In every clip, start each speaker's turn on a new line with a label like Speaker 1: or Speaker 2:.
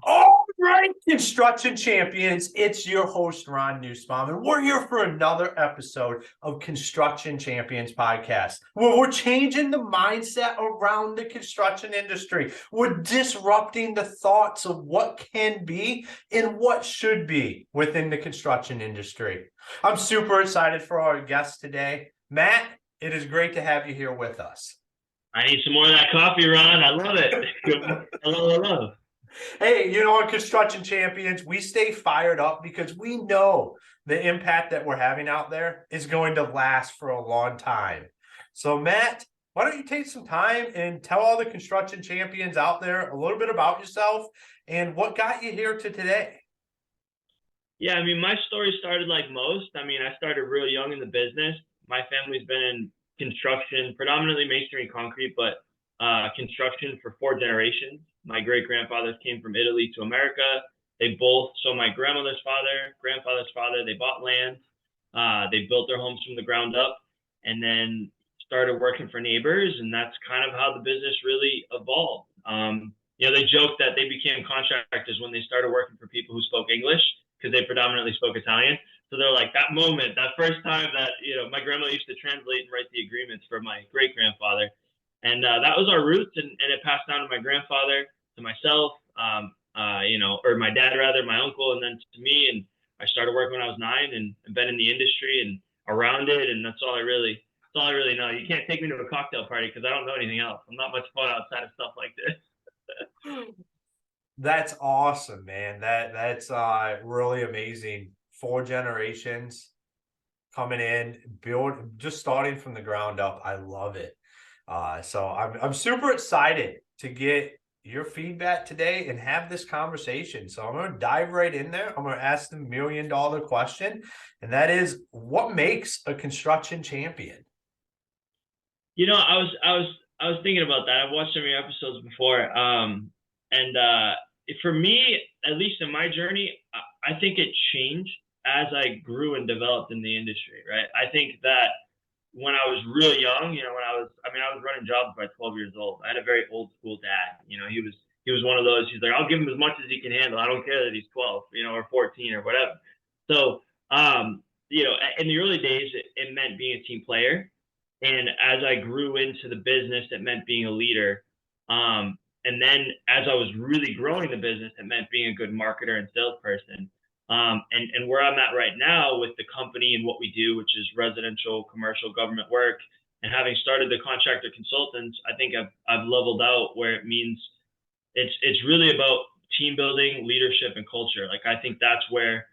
Speaker 1: All right, construction champions, it's your host, Ron Nussbaum, and we're here for another episode of Construction Champions Podcast, where we're changing the mindset around the construction industry. We're disrupting the thoughts of what can be and what should be within the construction industry. I'm super excited for our guest today. Matt, it is great to have you here with us.
Speaker 2: I need some more of that coffee, Ron. I love it. Hello.
Speaker 1: Hey, you know, on Construction Champions, we stay fired up because we know the impact that we're having out there is going to last for a long time. So, Matt, why don't you take some time and tell all the construction champions out there a little bit about yourself and what got you here to today?
Speaker 2: Yeah, I mean, my story started like most. I mean, I started real young in the business. My family's been in construction, predominantly masonry and concrete, but construction for 4 generations. My great grandfathers came from Italy to America. So my grandmother's father, grandfather's father, they bought land. They built their homes from the ground up and then started working for neighbors. And that's kind of how the business really evolved. They joked that they became contractors when they started working for people who spoke English because they predominantly spoke Italian. So they're like that moment, that first time that, my grandma used to translate and write the agreements for my great grandfather. And that was our roots. And it passed down to my grandfather, to myself, or my dad, rather, my uncle, and then to me. And I started working when I was 9 and been in the industry and around it. And that's all I really know. You can't take me to a cocktail party because I don't know anything else. I'm not much fun outside of stuff like this.
Speaker 1: That's awesome, man. That's really amazing. 4 generations coming in, just starting from the ground up. I love it. So I'm super excited to get your feedback today and have this conversation. So I'm going to dive right in there. I'm going to ask the $1,000,000 question, and that is, what makes a construction champion?
Speaker 2: I was thinking about that. I've watched some of your episodes before, and for me, at least in my journey, I think it changed as I grew and developed in the industry. Right. I think that when I was really young, I was running jobs by 12 years old. I had a very old school dad. He was one of those. He's like, I'll give him as much as he can handle. I don't care that he's 12, or 14 or whatever. So, in the early days, it meant being a team player. And as I grew into the business, it meant being a leader. And then as I was really growing the business, it meant being a good marketer and salesperson. And where I'm at right now with the company and what we do, which is residential, commercial, government work, and having started the contractor consultants, I think I've leveled out where it means it's really about team building, leadership, and culture. Like, I think that's where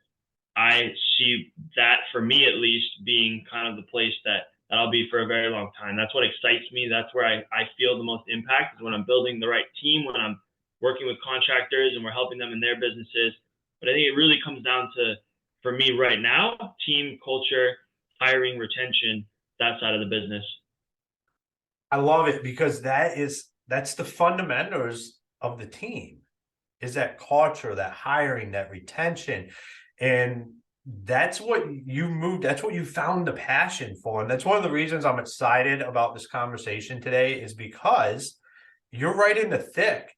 Speaker 2: I see that, for me at least, being kind of the place that I'll be for a very long time. That's what excites me. That's where I feel the most impact, is when I'm building the right team, when I'm working with contractors and we're helping them in their businesses. But I think it really comes down to, for me right now, team, culture, hiring, retention, that side of the business.
Speaker 1: I love it because that's the fundamentals of the team, is that culture, that hiring, that retention. And that's what you found the passion for. And that's one of the reasons I'm excited about this conversation today, is because you're right in the thick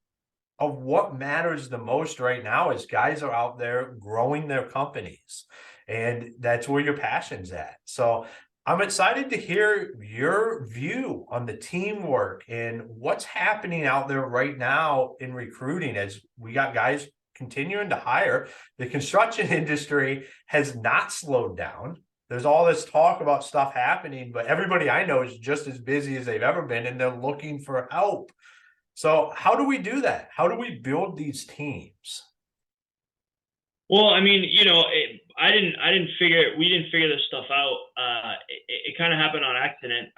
Speaker 1: of what matters the most right now, as guys are out there growing their companies. And that's where your passion's at. So I'm excited to hear your view on the teamwork and what's happening out there right now in recruiting, as we got guys continuing to hire. The construction industry has not slowed down. There's all this talk about stuff happening, but everybody I know is just as busy as they've ever been, and they're looking for help. So how do we do that? How do we build these teams?
Speaker 2: Well, I mean, we didn't figure this stuff out. It kind of happened on accident.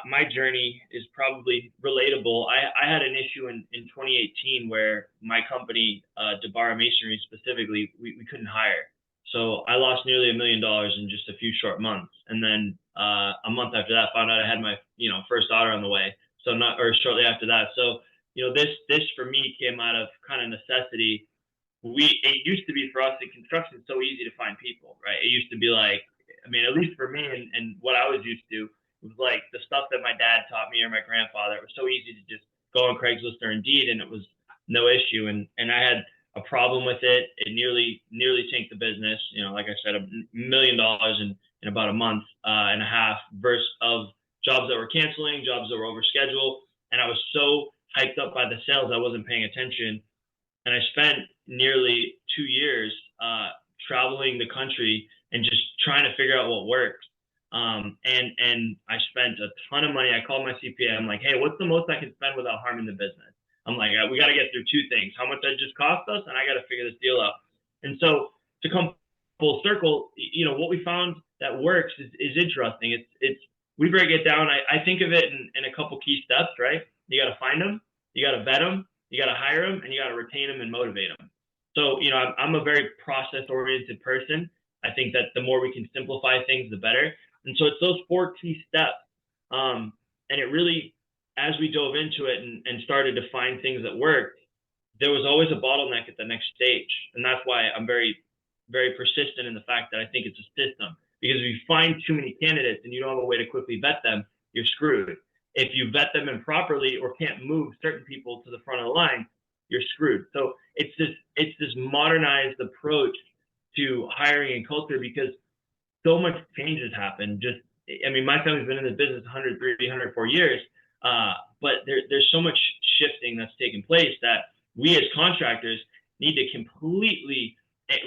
Speaker 2: My journey is probably relatable. I had an issue in 2018 where my company, Dibara Masonry specifically, we couldn't hire. So I lost nearly $1,000,000 in just a few short months. And then a month after that, found out I had my, first daughter on the way. Or shortly after that. So, this for me came out of kind of necessity. It used to be, for us in construction, so easy to find people, right? It used to be like, I mean, at least for me and what I was used to, it was like the stuff that my dad taught me or my grandfather. It was so easy to just go on Craigslist or Indeed, and it was no issue. And I had a problem with it. It nearly tanked the business. You know, like I said, $1 million in about a month and a half versus of jobs that were canceling, jobs that were over schedule. And I was so hyped up by the sales, I wasn't paying attention. And I spent nearly 2 years traveling the country and just trying to figure out what works. And I spent a ton of money. I called my CPA. I'm like, hey, what's the most I can spend without harming the business? I'm like, we got to get through two things: how much that just cost us, and I got to figure this deal out. And so to come full circle, you know, what we found that works is interesting. It's we break it down. I think of it in a couple key steps, right? You got to find them, you got to vet them, you got to hire them, and you got to retain them and motivate them. So, you know, I'm a very process oriented person. I think that the more we can simplify things, the better. And so it's those four key steps. And it really, as we dove into it and started to find things that worked, there was always a bottleneck at the next stage. And that's why I'm very, very persistent in the fact that I think it's a system. Because if you find too many candidates and you don't have a way to quickly vet them, you're screwed. If you vet them improperly or can't move certain people to the front of the line, you're screwed. So it's this modernized approach to hiring and culture, because so much change has happened. Just, I mean, my family's been in this business 103, 104 years, but there's so much shifting that's taken place that we as contractors need to completely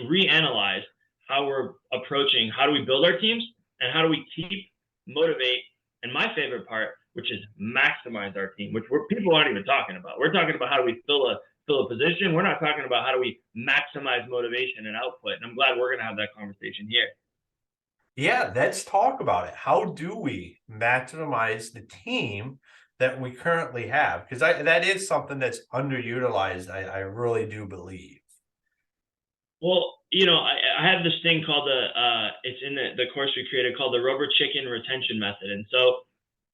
Speaker 2: reanalyze how we're approaching, how do we build our teams, and how do we keep, motivate, and my favorite part, which is maximize our team, which people aren't even talking about. We're talking about how do we fill a position. We're not talking about how do we maximize motivation and output. And I'm glad we're going to have that conversation here.
Speaker 1: Yeah, let's talk about it. How do we maximize the team that we currently have? Because that is something that's underutilized, I really do believe.
Speaker 2: Well, you know, I have this thing called it's in the course we created called the rubber chicken retention method. And so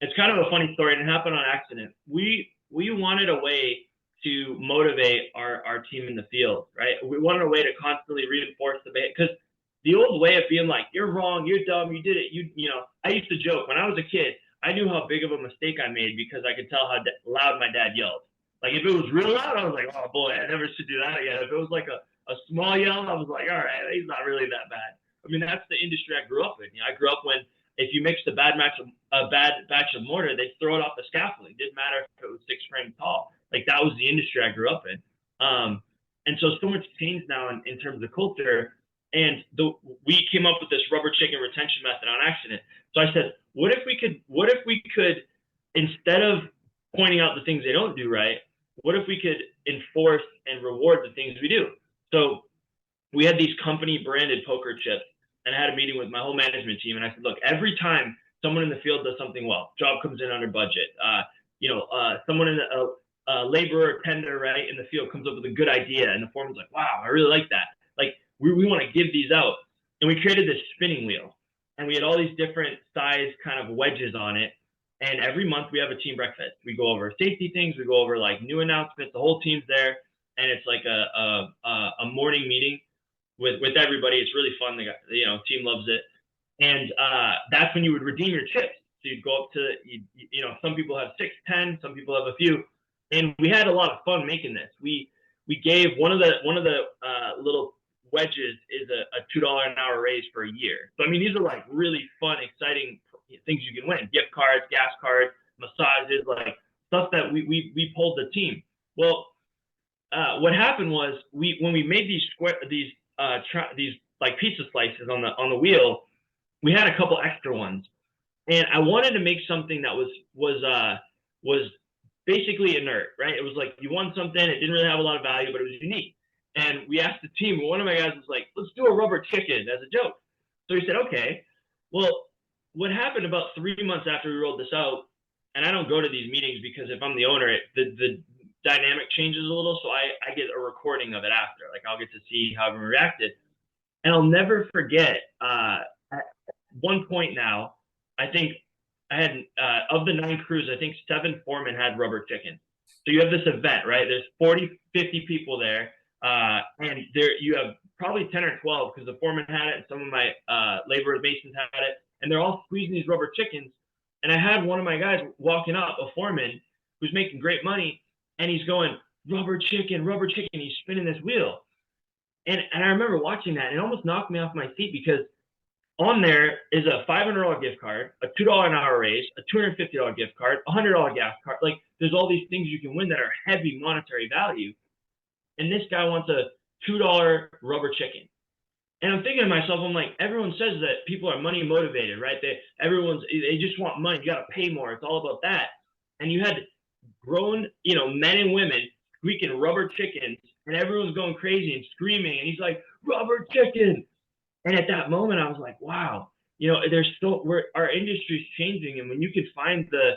Speaker 2: it's kind of a funny story, and it happened on accident. We wanted a way to motivate our team in the field, right? We wanted a way to constantly reinforce the behavior, because the old way of being like, you're wrong, you're dumb, you did it, you know, I used to joke when I was a kid, I knew how big of a mistake I made because I could tell how loud my dad yelled. Like if it was real loud, I was like, oh boy, I never should do that again. If it was like a small yell, I was like, all right, he's not really that bad. I mean, that's the industry I grew up in. You know, I grew up when if you mixed a bad batch of mortar, they'd throw it off the scaffolding. Didn't matter if it was 6 frames tall. Like that was the industry I grew up in. And so much changed now in terms of culture. And we came up with this rubber chicken retention method on accident. So I said, what if we could, instead of pointing out the things they don't do right, what if we could enforce and reward the things we do? So we had these company branded poker chips, and I had a meeting with my whole management team. And I said, look, every time someone in the field does something well, job comes in under budget, someone in a laborer tender, right, in the field comes up with a good idea, and the foreman's like, wow, I really like that. Like, we want to give these out. And we created this spinning wheel, and we had all these different size kind of wedges on it. And every month we have a team breakfast. We go over safety things. We go over like new announcements. The whole team's there, and it's like a morning meeting with everybody. It's really fun. Team loves it. And that's when you would redeem your chips. So you'd go up to, some people have 6, 10, some people have a few. And we had a lot of fun making this. We gave one of the little wedges is a $2 an hour raise for a year. So I mean, these are like really fun, exciting things you can win: gift cards, gas cards, massages, like stuff that we pulled the team. Well, what happened was when we made these like pizza slices on the wheel, we had a couple extra ones, and I wanted to make something that was basically inert, right? It was like you won something, it didn't really have a lot of value, but it was unique. And we asked the team, one of my guys was like, let's do a rubber chicken as a joke. So he said, okay. Well, what happened about 3 months after we rolled this out, and I don't go to these meetings because if I'm the owner, the dynamic changes a little. So I get a recording of it after. Like I'll get to see how everyone reacted. And I'll never forget, at one point now, I think I had, of the 9 crews, I think 7 foremen had rubber chicken. So you have this event, right? There's 40, 50 people there. And there you have probably 10 or 12 because the foreman had it and some of my laborers, masons had it, and they're all squeezing these rubber chickens. And I had one of my guys walking up, a foreman who's making great money, and he's going, rubber chicken, he's spinning this wheel. And I remember watching that, and it almost knocked me off my seat because on there is a $500 gift card, a $2 an hour raise, a $250 gift card, a $100 gas card. Like there's all these things you can win that are heavy monetary value. And this guy wants a $2 rubber chicken. And I'm thinking to myself, I'm like, everyone says that people are money motivated, right? They just want money. You got to pay more. It's all about that. And you had grown, men and women squeaking rubber chickens, and everyone's going crazy and screaming. And he's like, rubber chicken. And at that moment, I was like, wow, there's still our industry's changing, and when you could find the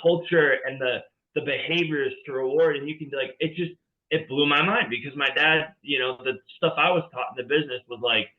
Speaker 2: culture and the behaviors to reward, and you can be like, it blew my mind because my dad, the stuff I was taught in the business was like,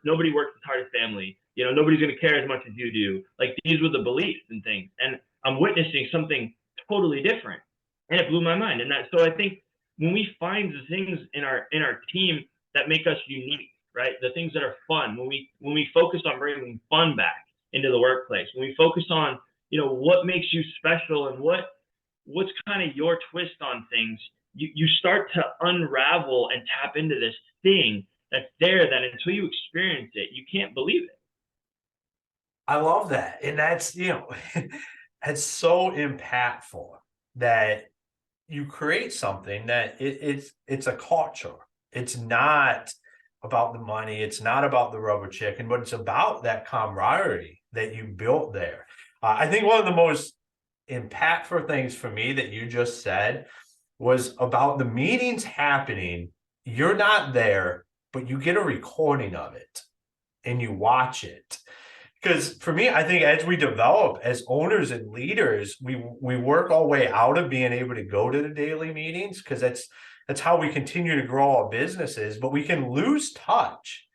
Speaker 2: nobody works as hard as family. Nobody's gonna care as much as you do. Like these were the beliefs and things, and I'm witnessing something totally different, and it blew my mind. And that, so I think when we find the things in our team that make us unique, right? The things that are fun. When we focus on bringing fun back into the workplace, when we focus on what makes you special and what's kind of your twist on things, you start to unravel and tap into this thing that's there that until you experience it, you can't believe it.
Speaker 1: I love that. And that's, it's so impactful that you create something that it's a culture. It's not about the money, it's not about the rubber chicken, but it's about that camaraderie that you built there. I think one of the most impactful things for me that you just said was about the meetings happening. You're not there, but you get a recording of it and you watch it. Because for me, I think as we develop as owners and leaders, we work our way out of being able to go to the daily meetings, because that's how we continue to grow our businesses. But we can lose touch.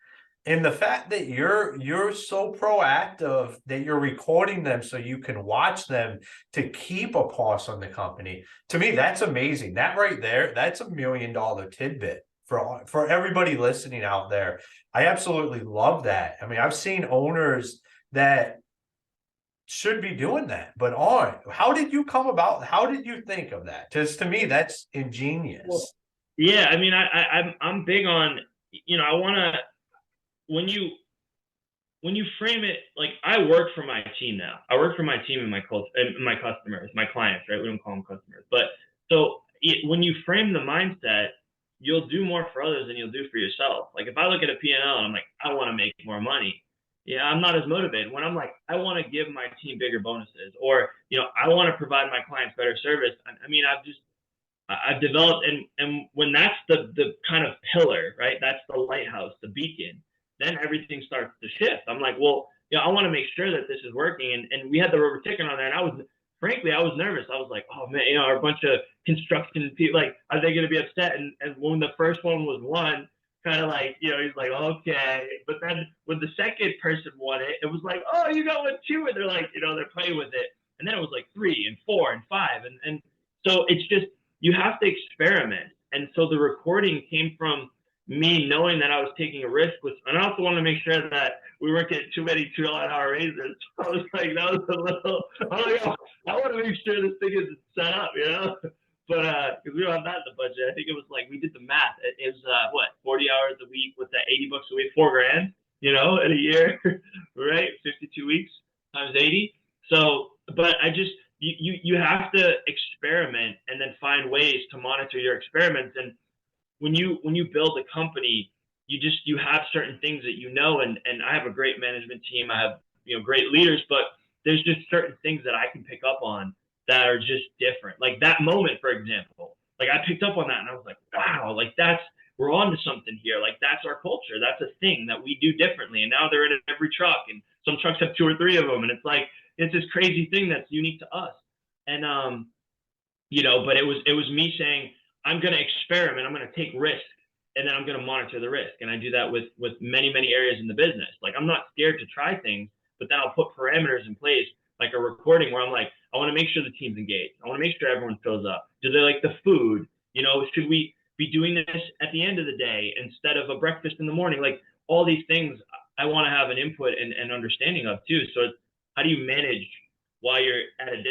Speaker 1: And the fact that you're so proactive that you're recording them so you can watch them to keep a pulse on the company, to me, that's amazing. That right there, that's $1 million tidbit for everybody listening out there. I absolutely love that. I mean, I've seen owners that should be doing that, but aren't. How did you come about? How did you think of that? Because to me, that's
Speaker 2: Well,
Speaker 1: ingenious.
Speaker 2: yeah, I mean, I'm big on, I want to, when you when you frame it, like I work for my team now. I work for my team and my customers, my clients, right? We don't call them customers, but so when you frame the mindset, you'll do more for others than you'll do for yourself. Like if I look at a P&L and I'm like, I want to make more money. Yeah, I'm not as motivated. When I'm like, I want to give my team bigger bonuses, or I want to provide my clients better service. I mean, I've developed, and when that's the kind of pillar, right? That's the lighthouse, the beacon. Then everything starts to shift. I'm like, well, I want to make sure that this is working. And we had the rubber chicken on there, and I was nervous. I was like, oh man, are a bunch of construction people, like, are they going to be upset? And when the first one was won, kind of like, he's like, okay. But then when the second person won it, it was like, oh, you got one too. And they're like, they're playing with it. And then it was like 3 and 4 and 5. And so it's just, you have to experiment. And so the recording came from me knowing that I was taking a risk with, and I also wanted to make sure that we weren't getting too many $2 an hour raises. I was like, that was a little, I'm like, oh, I want to make sure this thing is set up, But because we don't have that in the budget, I think it was like we did the math. It was what, 40 hours a week with that $80 a week, $4,000, in a year, right? 52 weeks times 80. So, but I just you have to experiment and then find ways to monitor your experiments. And when you build a company, you have certain things that and I have a great management team. I have great leaders, but there's just certain things that I can pick up on that are just different. Like that moment, for example, like I picked up on that and I was like, wow, like we're on to something here. Like that's our culture. That's a thing that we do differently. And now they're in every truck, and some trucks have 2 or 3 of them. And it's like, it's this crazy thing that's unique to us. And, but it was me saying, I'm going to experiment. I'm going to take risks, and then I'm going to monitor the risk. And I do that with many, many areas in the business. Like I'm not scared to try things, but then I'll put parameters in place, like a recording where I'm like, I want to make sure the team's engaged. I want to make sure everyone shows up. Do they like the food? Should we be doing this at the end of the day instead of a breakfast in the morning? Like all these things I want to have an input and understanding of too. So it's, how do you manage while you're at a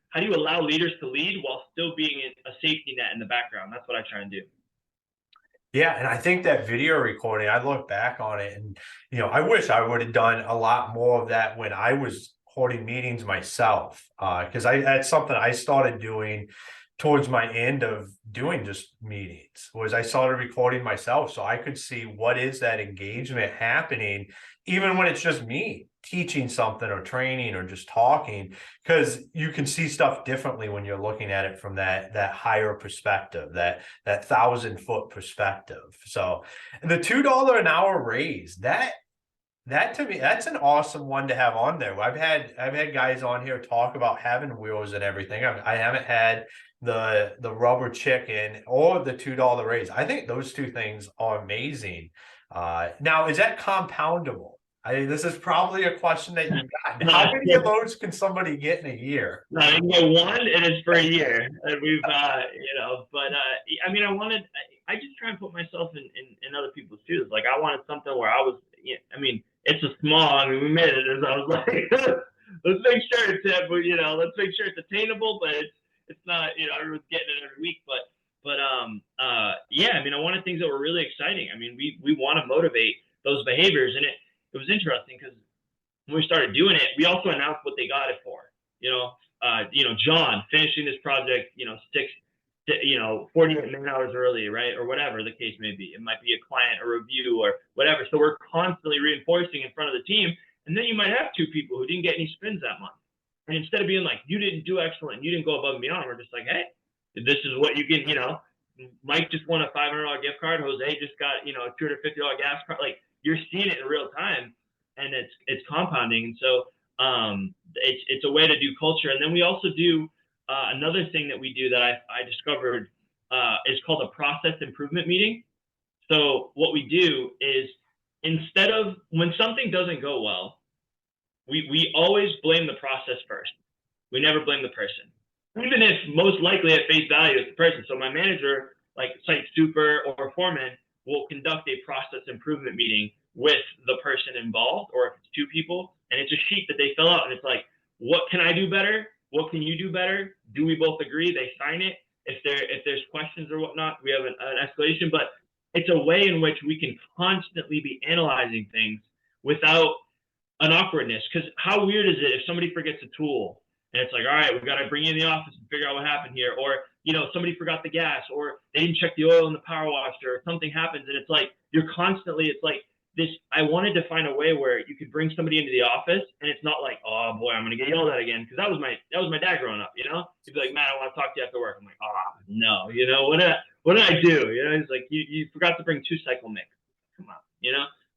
Speaker 2: how do you allow leaders to lead while still being a safety net in the background? That's what I try and do.
Speaker 1: Yeah, and I think that video recording, I look back on it and, I wish I would have done a lot more of that when I was holding meetings myself. Because that's something I started doing towards my end of doing just meetings, was I started recording myself so I could see what is that engagement happening, even when it's just me teaching something or training or just talking, because you can see stuff differently when you're looking at it from that higher perspective, that 1,000 foot perspective. So the $2 an hour raise, that to me, that's an awesome one to have on there. I've had guys on here talk about having wheels and everything. I haven't had the rubber chicken or the $2 raise. I think those two things are amazing. Now, is that compoundable? This is probably a question that you got. How
Speaker 2: Not,
Speaker 1: many of those can somebody get in a year?
Speaker 2: not even get one, and it's for a year. And we've, but I mean, I just try and put myself in other people's shoes. Like I wanted something where I was, I mean, it's a small. I mean, we made it. As I was like, let's make sure let's make sure it's attainable, but it's not, everyone's getting it every week, yeah, I mean, I wanted things that were really exciting. I mean, we want to motivate those behaviors, and it was interesting because when we started doing it, we also announced what they got it for. John finishing this project, 48 man hours early, right? Or whatever the case may be. It might be a client, a review, or whatever. So we're constantly reinforcing in front of the team. And then you might have two people who didn't get any spins that month. And instead of being like, you didn't do excellent, you didn't go above and beyond, we're just like, hey, this is what you can, Mike just won a $500 gift card. Jose just got, a $250 gas card. Like you're seeing it in real time, and it's compounding. And so it's a way to do culture. And then we also do another thing that we do that I discovered is called a process improvement meeting. So what we do is, instead of when something doesn't go well, we always blame the process first. We never blame the person, even if most likely at face value it's the person. So my manager, like site super or foreman, will conduct a process improvement meeting with the person involved, or if it's two people, and it's a sheet that they fill out, and it's like, what can I do better? What can you do better? Do we both agree? They sign it. If there's questions or whatnot, we have an escalation. But it's a way in which we can constantly be analyzing things without an awkwardness. Because how weird is it if somebody forgets a tool and it's like, all right, we've got to bring you in the office and figure out what happened here, or somebody forgot the gas, or they didn't check the oil in the power washer, or something happens, and it's like it's like this. I wanted to find a way where you could bring somebody into the office, and it's not like, oh boy, I'm gonna get yelled at again, because that was my dad growing up. He'd be like, man, I want to talk to you after work. I'm like, oh no, what did I do? He's like, you forgot to bring 2-cycle mix. Come on,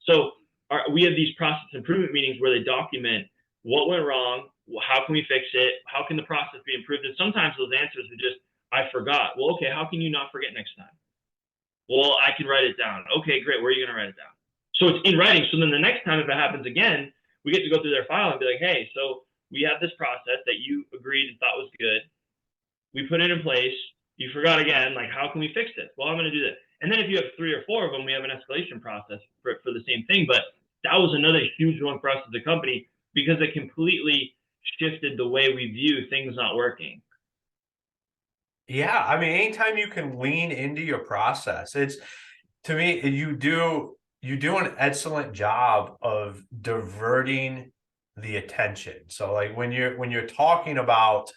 Speaker 2: So we have these process improvement meetings where they document what went wrong, how can we fix it, how can the process be improved, and sometimes those answers are just, I forgot. Well, okay, how can you not forget next time? Well, I can write it down. Okay, great. Where are you going to write it down? So it's in writing. So then the next time if it happens again, we get to go through their file and be like, hey, so we have this process that you agreed and thought was good. We put it in place. You forgot again. Like, how can we fix this? Well, I'm going to do this. And then if you have 3 or 4 of them, we have an escalation process for the same thing. But that was another huge one for us as a company, because it completely shifted the way we view things not working.
Speaker 1: Yeah, I mean, anytime you can lean into your process, it's, to me, you do an excellent job of diverting the attention. So like when you're talking about,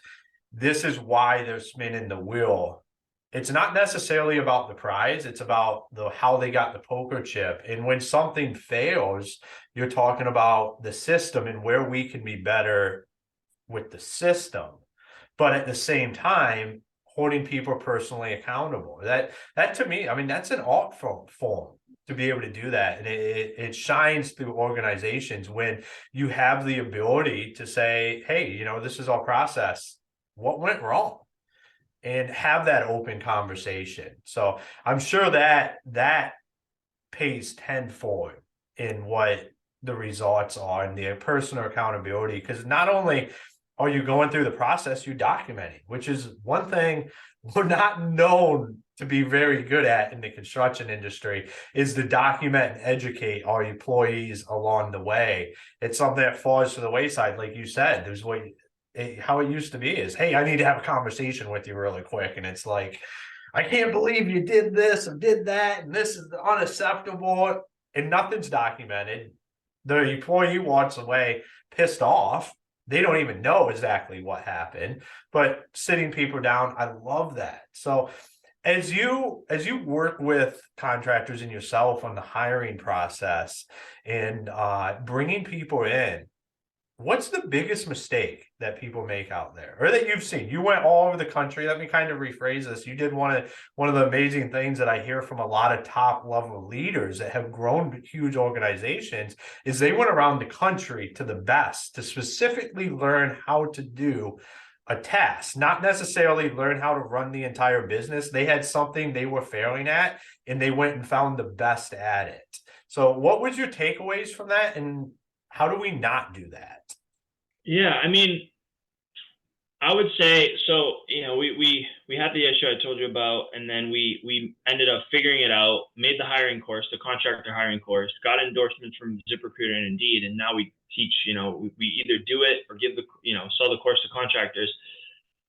Speaker 1: this is why they're spinning the wheel, it's not necessarily about the prize, it's about the how they got the poker chip. And when something fails, you're talking about the system and where we can be better with the system. But at the same time, holding people personally accountable. That to me, I mean, that's an art form to be able to do that. And it shines through organizations when you have the ability to say, hey, this is our process. What went wrong? And have that open conversation. So I'm sure that pays tenfold in what the results are and the personal accountability. Because not only are you going through the process, you documenting, which is one thing we're not known to be very good at in the construction industry, is to document and educate our employees along the way. It's something that falls to the wayside. Like you said, there's how it used to be is, hey, I need to have a conversation with you really quick. And it's like, I can't believe you did this or did that, and this is unacceptable, and nothing's documented. The employee walks away pissed off. They don't even know exactly what happened, but sitting people down, I love that. So as you work with contractors and yourself on the hiring process and bringing people in, what's the biggest mistake that people make out there, or that you've seen? You went all over the country. Let me kind of rephrase this. You did one of the amazing things that I hear from a lot of top level leaders that have grown huge organizations is they went around the country to the best to specifically learn how to do a task, not necessarily learn how to run the entire business. They had something they were failing at, and they went and found the best at it. So, what was your takeaways from that, and how do we not do that?
Speaker 2: Yeah, I mean, I would say so. You know, we had the issue I told you about, and then we ended up figuring it out, made the hiring course, the contractor hiring course, got endorsements from ZipRecruiter and Indeed, and now we teach. You know, we either do it or give the sell the course to contractors.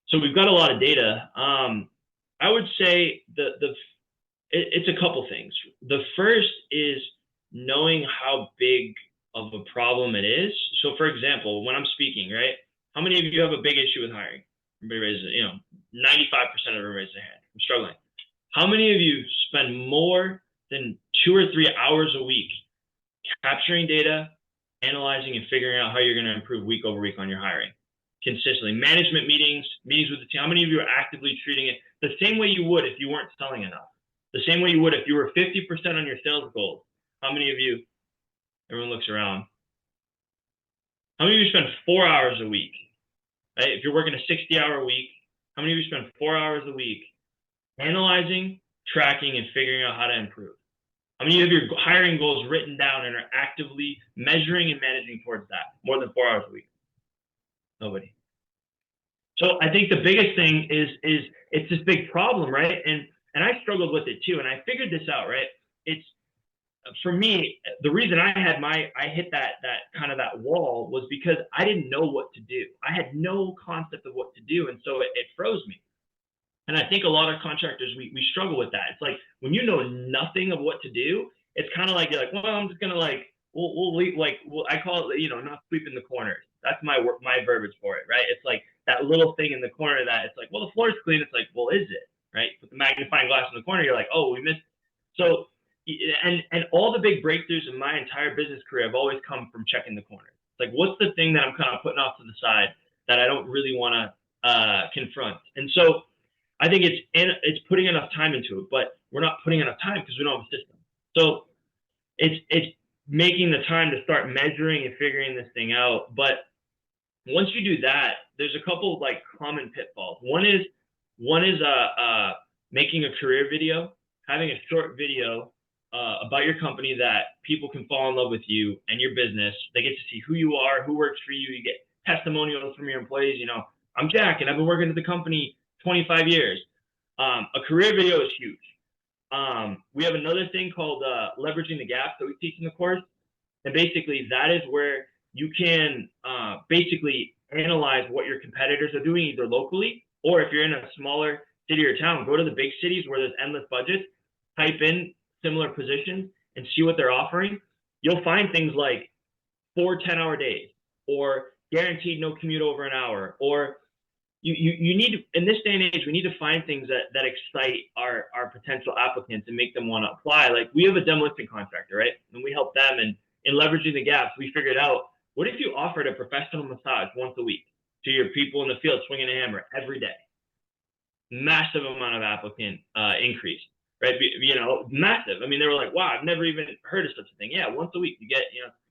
Speaker 2: So we've got a lot of data. I would say it's a couple things. The first is knowing how big of a problem it is. So, for example, when I'm speaking, right? How many of you have a big issue with hiring? Everybody raises, 95% of them raise their hand. I'm struggling. How many of you spend more than 2 or 3 hours a week capturing data, analyzing, and figuring out how you're going to improve week over week on your hiring consistently? Management meetings, meetings with the team. How many of you are actively treating it the same way you would if you weren't selling enough? The same way you would if you were 50% on your sales goals. How many of you? Everyone looks around. How many of you spend 4 hours a week? Right? If you're working a 60-hour week, how many of you spend 4 hours a week analyzing, tracking, and figuring out how to improve? How many of your hiring goals written down and are actively measuring and managing towards that more than 4 hours a week? Nobody. So I think the biggest thing is it's this big problem, right? And I struggled with it too, and I figured this out, right? It's for me, the reason I hit that kind of that wall was because I didn't know what to do. I had no concept of what to do, and so it froze me. And I think a lot of contractors we struggle with that. It's like when you know nothing of what to do, it's kind of like you're like, well, I'm just gonna like we'll leave, like I call it not sweeping the corners. That's my verbiage for it, right? It's like that little thing in the corner that it's like, well, the floor's clean. It's like, well, is it, right? With the magnifying glass in the corner, you're like, oh, we missed. So and all the big breakthroughs in my entire business career have always come from checking the corner. Like, what's the thing that I'm kind of putting off to the side that I don't really want to confront? And so I think it's putting enough time into it, but we're not putting enough time because we don't have a system. So it's making the time to start measuring and figuring this thing out. But once you do that, there's a couple of like common pitfalls. One is making a career video, having a short video about your company that people can fall in love with you and your business. They get to see who you are, who works for you. You get testimonials from your employees. I'm Jack, and I've been working at the company 25 years. A career video is huge. We have another thing called leveraging the gaps that we teach in the course. And basically, that is where you can basically analyze what your competitors are doing either locally, or if you're in a smaller city or town, go to the big cities where there's endless budgets, type in similar positions and see what they're offering. You'll find things like 4 10-hour days, or guaranteed no commute over an hour, or you need to, in this day and age, we need to find things that excite our potential applicants and make them want to apply. Like, we have a demolition contractor, right? And we help them, and in leveraging the gaps, we figured out, what if you offered a professional massage once a week to your people in the field swinging a hammer every day? Massive amount of applicant increase, right? Massive. I mean, they were like, wow, I've never even heard of such a thing. Yeah, once a week you get,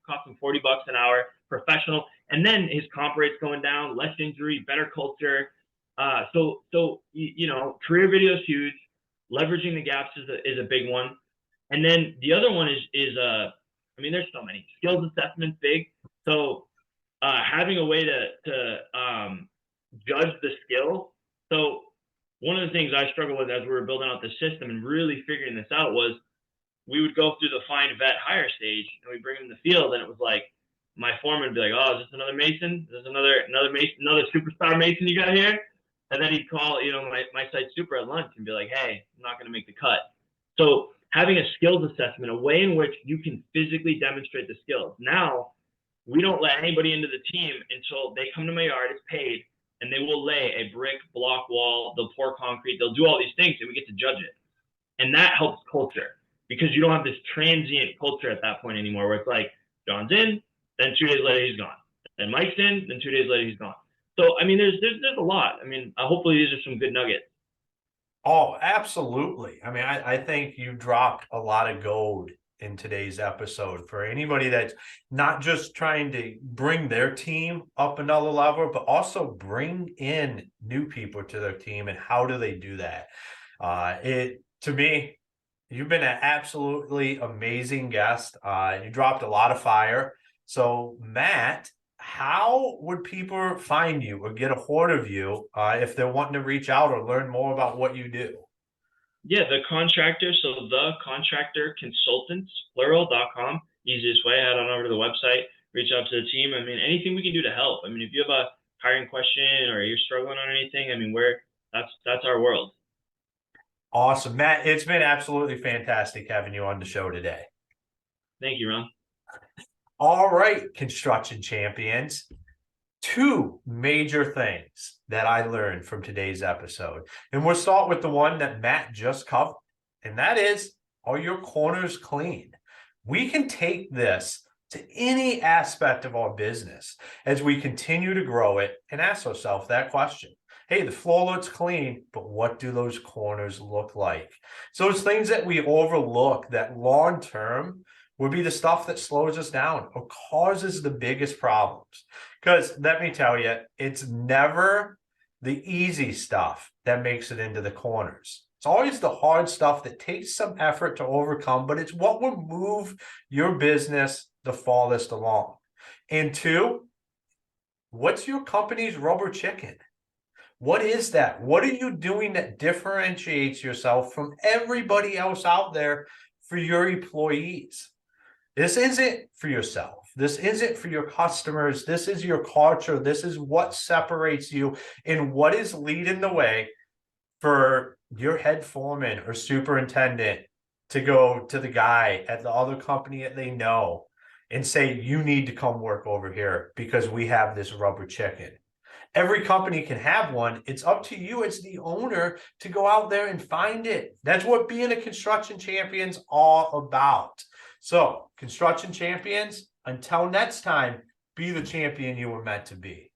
Speaker 2: costing $40 an hour, professional, and then his comp rate's going down, less injury, better culture. So career video is huge. Leveraging the gaps is a big one, and then the other one is there's so many skills assessments, big. So having a way to judge the skill. So one of the things I struggled with as we were building out the system and really figuring this out was, we would go through the find, vet, hire stage, and we bring them in the field, and it was like, my foreman would be like, oh, is this another Mason? Is this another Mason, another superstar Mason you got here? And then he'd call, my site super at lunch and be like, hey, I'm not going to make the cut. So having a skills assessment, a way in which you can physically demonstrate the skills. Now, we don't let anybody into the team until they come to my yard, it's paid, and they will lay a brick block wall, they'll pour concrete, they'll do all these things, and we get to judge it. And that helps culture because you don't have this transient culture at that point anymore where it's like, John's in, then 2 days later he's gone. Then Mike's in, then 2 days later he's gone. So I mean, there's a lot. I mean, hopefully these are some good nuggets.
Speaker 1: Oh, absolutely. I mean, I think you dropped a lot of gold in today's episode for anybody that's not just trying to bring their team up another level, but also bring in new people to their team. And how do they do that? To me, you've been an absolutely amazing guest. You dropped a lot of fire. So, Matt, how would people find you or get a hold of you if they're wanting to reach out or learn more about what you do?
Speaker 2: Yeah, the contractor. So the contractor consultants, plural.com. Easiest way, head on over to the website, reach out to the team. I mean, anything we can do to help. I mean, if you have a hiring question or you're struggling on anything, I mean, that's our world.
Speaker 1: Awesome, Matt. It's been absolutely fantastic having you on the show today.
Speaker 2: Thank you, Ron.
Speaker 1: All right, construction champions. Two major things that I learned from today's episode. And we'll start with the one that Matt just covered. And that is, are your corners clean? We can take this to any aspect of our business as we continue to grow it and ask ourselves that question. Hey, the floor looks clean, but what do those corners look like? So it's things that we overlook that long term would be the stuff that slows us down or causes the biggest problems. Because let me tell you, it's never the easy stuff that makes it into the corners. It's always the hard stuff that takes some effort to overcome, but it's what will move your business the farthest along. And two, what's your company's rubber chicken? What is that? What are you doing that differentiates yourself from everybody else out there for your employees? This isn't for yourself. This isn't for your customers. This is your culture. This is what separates you and what is leading the way for your head foreman or superintendent to go to the guy at the other company that they know and say, you need to come work over here because we have this rubber chicken. Every company can have one. It's up to you as the owner to go out there and find it. That's what being a construction champion's all about. So, construction champions, until next time, be the champion you were meant to be.